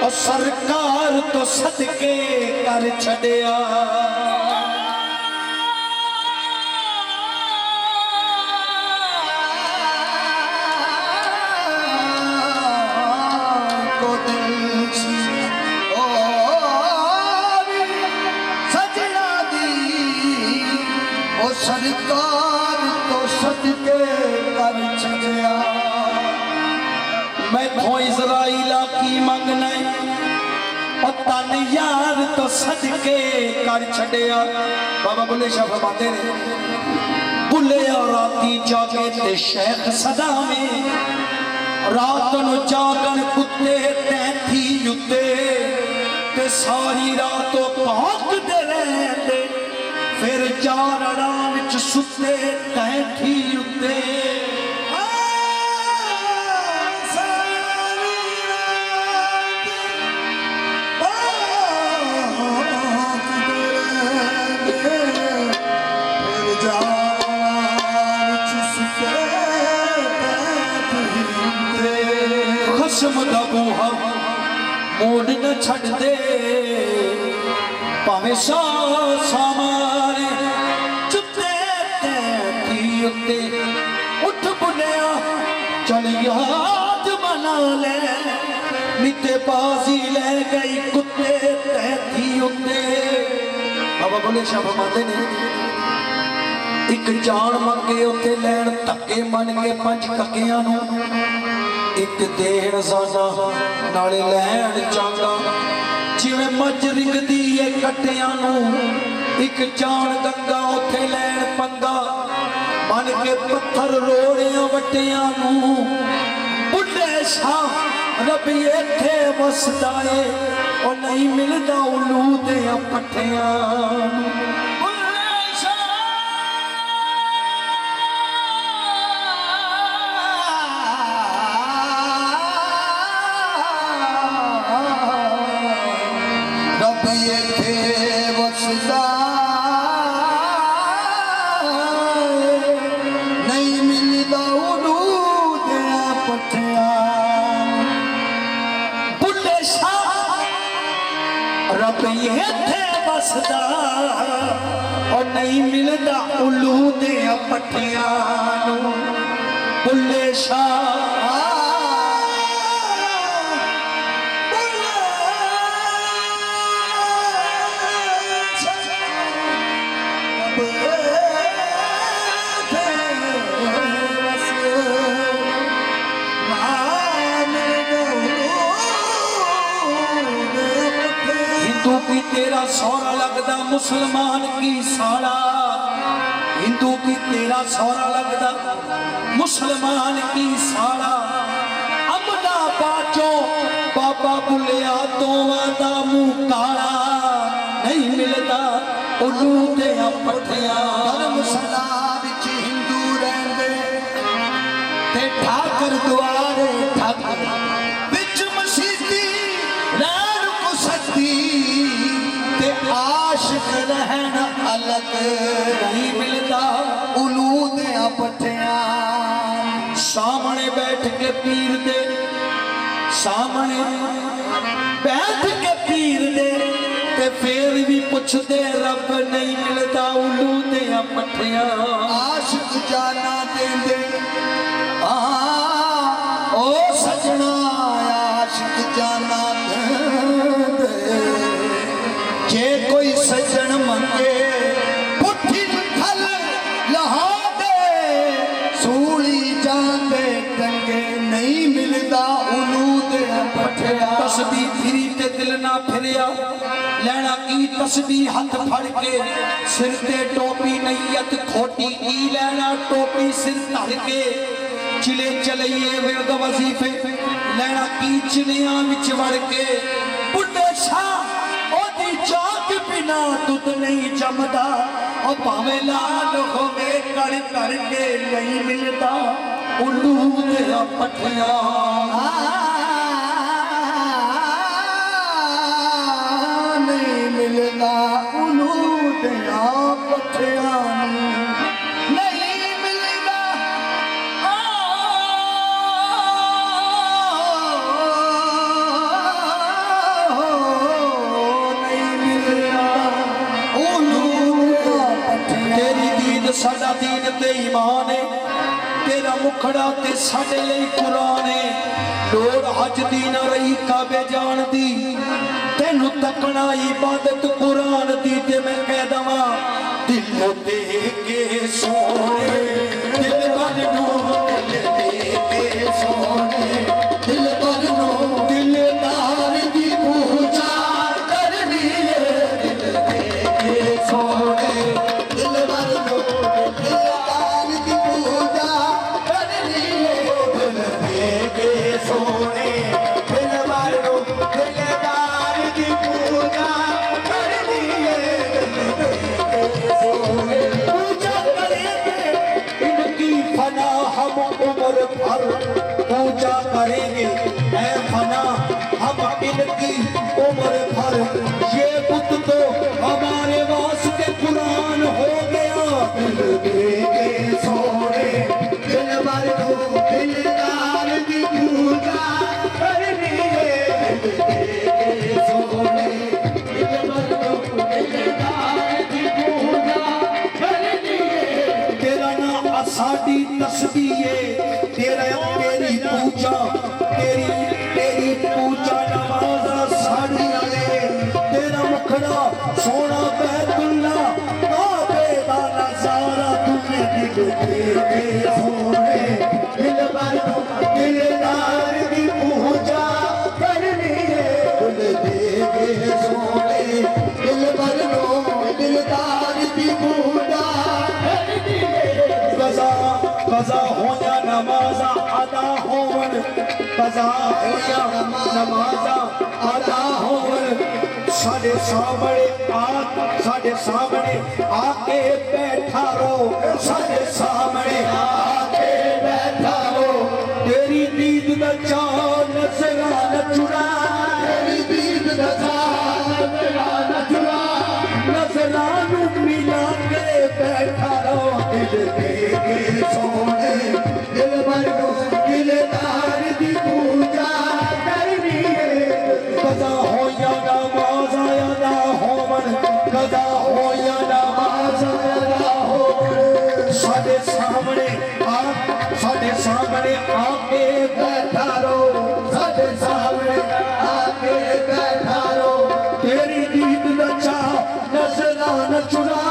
और सरकार तो सदके कर छड़िया सरकार तो सदके कर छड़िया मैं तो इजराइला की मंगना पता नहीं यार तो सदके कर छड़िया बाबा बुले शाह फरमाते ने बुले और राती जागे ते शेख सदा में रात नु जागन कुत्ते तैथी उत्ते ते सारी रात भौंकदे रहंदे फिर जारड़ा विच सुते तैठी उत्ते खसम दा बूहा मोड़ न छड़ दे भावें सामारे उत्ते उठ बुलिया चल याद मना ले मिते बाजी ले गई कुत्ते तैथी उत्ते बाबा बुले शाह फरमाते ने एक जान मंगे उत्ते लैन धक्के मन के पंज ककियां नू एक देण साना नाले लैन चांगा जिवें मज रिंगदी है कट्टियां नू एक जान गंगा उत्ते लैन पंगा मन के पत्थर रोड़िया वटिया बुढ़े शाह रबी इत्थे वसदा है और नहीं मिलदा उलू दे पट्ठिया रबी इत्थे वसदा रब इत्थे वसदा और नहीं मिलदा उल्लू दे पट्ठियां नू बुल्ले शाह हिंदू की तेरा सौरा लगदा मुसलमान की साला हिंदू की तेरा सौरा लगदा मुसलमान की साला अमदा बाचो बाबा बुलिया दोवां दा मुंह काला नहीं मिलदा उल्लू दे पट्ठियां धर्मशाला विच हिंदू रहंदे ते ठाकर दुआरे ठाकर विच मसीती रैन को सती आशिक रहन अलग नहीं मिलता उलू दे पट्ठियां सामने बैठ के पीर दे सामने बैठ के पीर दे ते फिर भी पुछदे रब नहीं मिलता उलू दे पट्ठियां आशिक जाना देंदे ओ सजना आशिक जाना जे कोई सजन मंगे पुठी थल लहा दे सूली जांदे टंगे नहीं मिलदा उलू दे पट्ठियां तस्बीह फिरी ते दिल ना फिरिया लैना की तस्बीह हाथ फड़ के सिर ते टोपी नैयत खोटी की लैना टोपी सिर धर के चिले चलइए विरद वजीफे लैना की चिलियां विच वड़ के बुढ़े शाह चाक बिना दुध नहीं जमदा और भावे लाल होवे कर करके नहीं मिलता उल्लू दे पट्ठियां नहीं मिलता उल्लू दे पट्ठियां मुखड़ा ते साडे लई कुरान है लोड़ हज दी ना रही काबे जान दी तेनू तकना इबादत कुरान दी ते मैं कह दवा दिल दे के सोने दिल भर नो दिल दे के सोने दिल भर नो दिलदार दी पूजा करनी है दिल दे के सोने दिल भर नो दिलदार दी पूजा करनी है दिल दे के सोने दिल भर नो दिलदार दी पूजा करनी है दिल दे के सोने पूजा करेंगे इनकी फना हम उम्र भर पूजा करेंगे ऐ फना हम इनकी उम्र भर ये बुत तो हमारे वास्ते कुरान हो गया दिल दे के सोने दिल भर दो दिलदार की पूजा करनी है दिल दे के सोने दिल भर दो दिलदार की पूजा करनी है तेरा नाम असाडी तस्बीह है तेरा तेरी पूजा तेरी पूजा नमाज साड़ी वाले तेरा मुखड़ा सोना बैतुल्ला काबे दा नजारा तुझे दिल दे के सोने दिल भर दिलदार की पूजा करनी है दिल दे के सोने दिल भर दिलदार की पूजा करनी है कज़ा होया नमाज़ा अदा होवन कज़ा होया नमाज़ा अदा होवन साढ़े सामने आके बैठा रो साढ़े सामने आके बैठा रो तेरी दीद दा चाँद नज़राना चुरा तेरी दीद दा चाँद नज़राना चुरा नज़रानू मिला के बैठा रो दिल दे के सोने दिल भर दो दिलदार दी पूजा करनी है कज़ा हो या नमाज़ अदा होवन कज़ा हो या नमाज़ अदा होवन साढ़े सामने आके बैठा रो साढ़े सामने आके बैठा रो तेरी दीद दा चाह नज़राना चुरा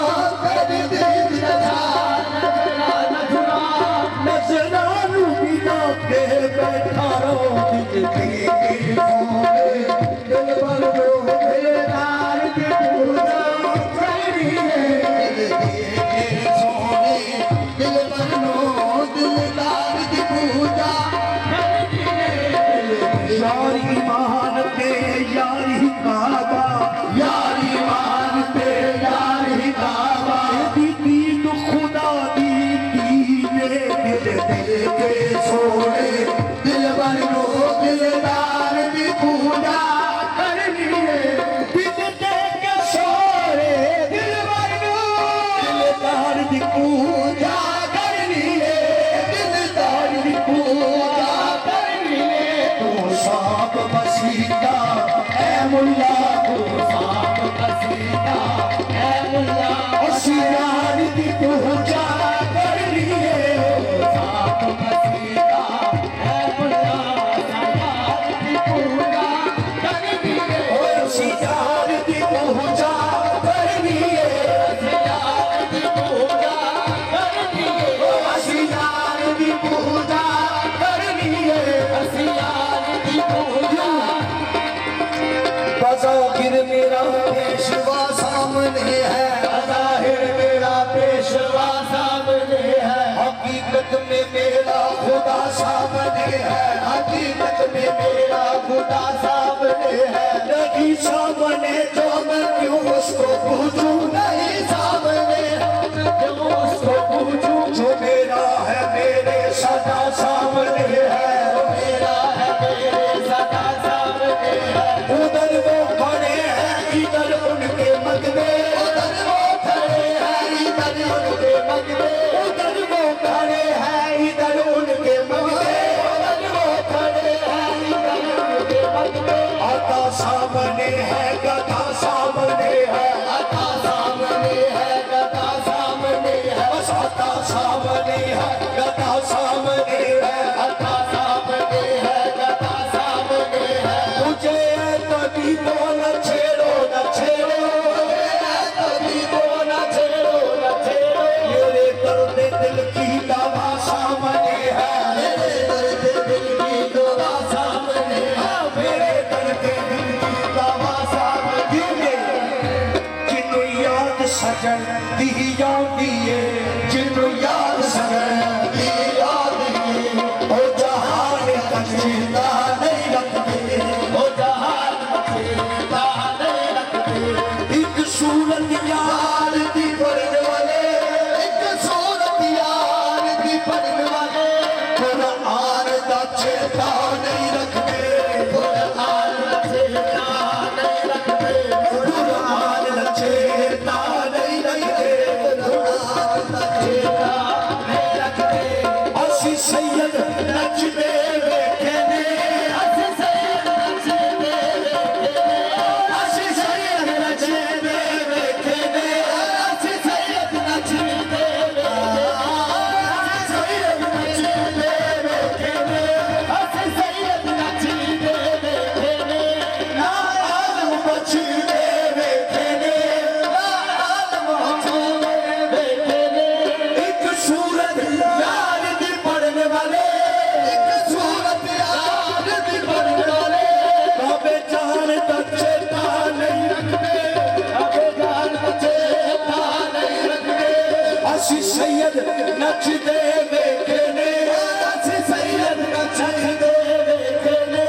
तेरी दीद दा चाह नज़राना चुरा नज़रानू बिना के बैठा रो दिल दे के सोने दिल भर दो दिलदार की पूजा करनी है दिल दे के सोने दिल भर दो दिलदार की पूजा करनी है यार ईमान पे यारी काबा यार ईमान पे यारी काबा दीद खुदा दी दीने दिल दे के सोने दिल भर दो दिलदार की पूजा करनी है दिल दे के सोने दिल भर दो दिलदार की पूजा करनी है दिलदार की पूजा करनी है तू साब बसीता ऐ मुल्ला तू साब बसीता ऐ मुल्ला असियार की पूजा करनी है साब बसीता ऐ मुल्ला असियार की पूजा करनी है असियार की पूजा करनी है असियार की पूजा करनी है असियार की पूजा करनी है असियार की पूजा ज़ाहिर मेरा पेशवा सामने है ज़ाहिर मेरा पेशवा सामने है हकीकत में मेरा खुदा सामने है हकीकत में मेरा खुदा सामने है नहीं सामने तो मैं क्यों उसको पूछूं नहीं सामने क्यों उसको पूछूं जो मेरा है मेरे सदा सामने है मेरा है मेरे सदा सामने है उधर वो खड़े हैं इधर उनके मगने उधर वो खड़े हैं इधर उनके मगने उधर वो खड़े हैं इधर उनके मगने उधर वो खड़े हैं इधर उनके मगने आता सामने है गधा सामने है आता सामने है गधा जल्दी आती है जिन्हों याद सदी याद ओ जहान तकता नहीं रखते ओ जहान तकता नहीं रखते एक सूरत यार दी पढ़ने वाले एक सूरत यार दी पढ़ने वाले कुरान दा चेता नहीं रखते कुरान दा चेता नहीं रखते कुरान दा चेता नहीं रखते कुरान दा चेता नहीं रखते असी सैयद नचदे वेखे ने असी सैयद नचदे वेखे ने असी सैयद नचदे वेखे ने असी सैयद नचदे सैयद नचदे वेखे ने असी सैयद नचदे वेखे ने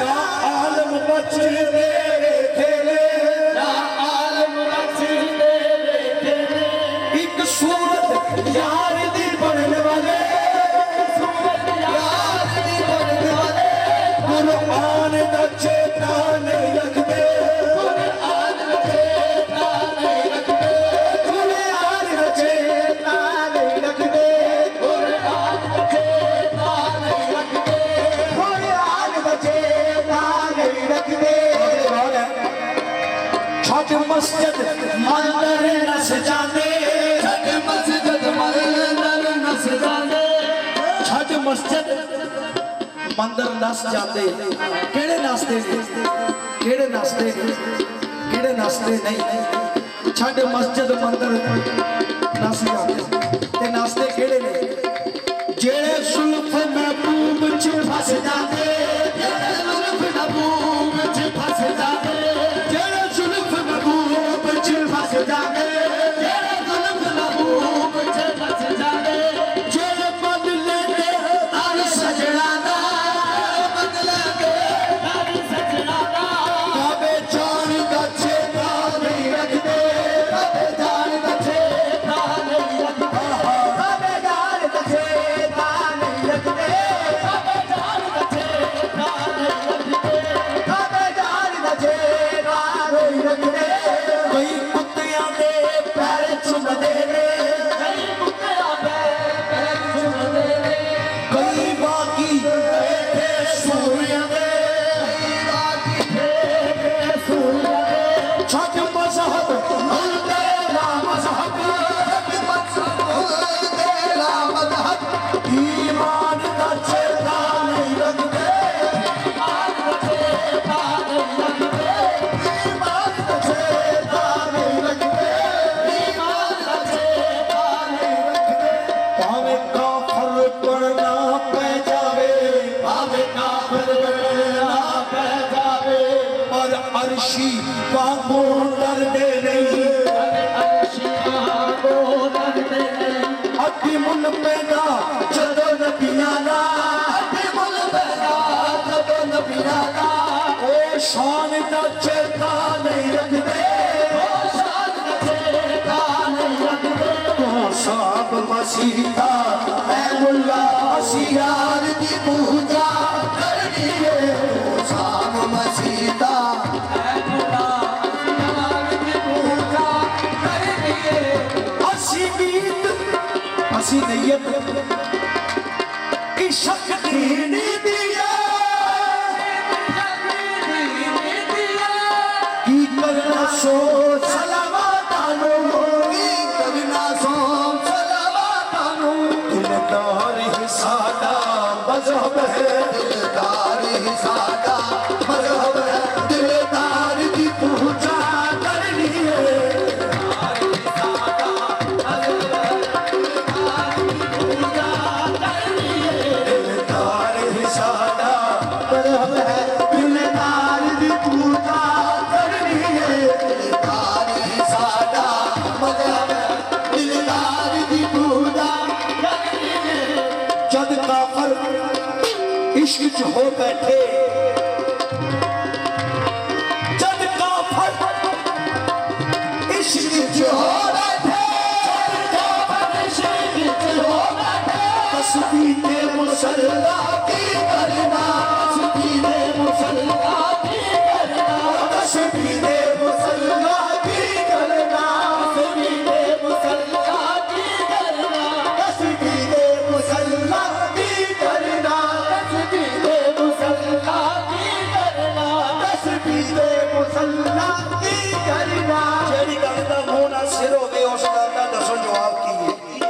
ना आलम बचदे वेखे ने ना आलम बचदे वेखे ने एक सूरत यार दी पढ़ने वाले सूरत यार दी पढ़ने वाले कुरान दा चेता नहीं रखते कुरान दा चेता नहीं रखते कुरान दा चेता नहीं रखते कुरान दा चेता नहीं रखते कुरान दा चेता नहीं रखते छठ मस्जिद मंदिर नस जाने छठ मस्जिद मंदिर नस जाने छठ मस्जिद मंदिर नस जाते केड़े नास्ते केड़े नास्ते केड़े नास्ते नहीं छठ मस्जिद मंदिर नस जाते ते नास्ते केड़े ने जेड़े सुल्फ महबूब च फस जाते जेड़े सुल्फ महबूब च फस जाते जेड़े सुल्फ महबूब च फस जाते जेड़े सुल्फ महबूब च फस जाते जेड़े बदले दे तार सजना दा बदले दे तार सजना दा काबे जान दा चेता नहीं रखते काबे जान दा चेता नहीं रखते काबे जान दा चेता नहीं रखते काबे जान दा चेता नहीं रखते काबे जान दा चेता नहीं रखते कई कुत्तियां दे पैर चुमदे ने कई कुत्तियां दे पैर चुमदे ने कई बाकी बैठे सूर्य दे कई बाकी बैठे सूर्य दे छठ मजहब तेरा मजहब तेरा मजहब ईमान का चेता नहीं रखते ईमान का चेता नहीं रखते ईमान का चेता नहीं रखते ईमान का चेता नहीं रखते भावे काफर पढ़ना पै जावे भावे काफर पढ़ना पै जावे पर अर्शी वांगू डरदे नहीं अर्शी वांगू डरदे नहीं अति मुल पैदा जदो नबियां दा अति मुल पैदा जदो नबियां दा ओ शान दा चेता नहीं रखते ओ शान दा चेता नहीं रखते तो साहब मसीहा ऐ मुल्ला सियार दी पूजा करनी है ओ साहब मसीहा ऐ मुल्ला सियार दी पूजा करनी है असी गीत असी नैयत इश्क दी दिया की करना सो सलावतानो की करना सो सलावतानो दिलदार ही सादा मजहब है दिलदार ही सादा मजहब है दिलदार की पूजा करनी है दिलदार ही सादा मजहब है दिलदार की पूजा करनी है दिलदार ही सादा मजहब है दिलदार की पूजा करनी है दिलदार ही सादा मजहब इश्क च हो बैठे जद काफर इश्क च हो बैठे तस्बीह मुसल्ला की करना तस्बीह मुसल्ला की करना तस्बीह मुसल्ला की करना तस्बीह मुसल्ला की करना तस्बीह मुसल्ला की करना तस्बीह मुसल्ला की करना तस्बीह मुसल्ला की करना जेड़ी गल दा होना सिर होवे उस गल दा दसो जवाब की है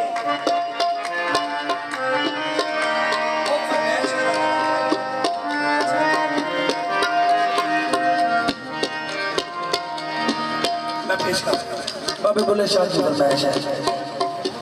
बाबे बोले शाह जी फरमाइश है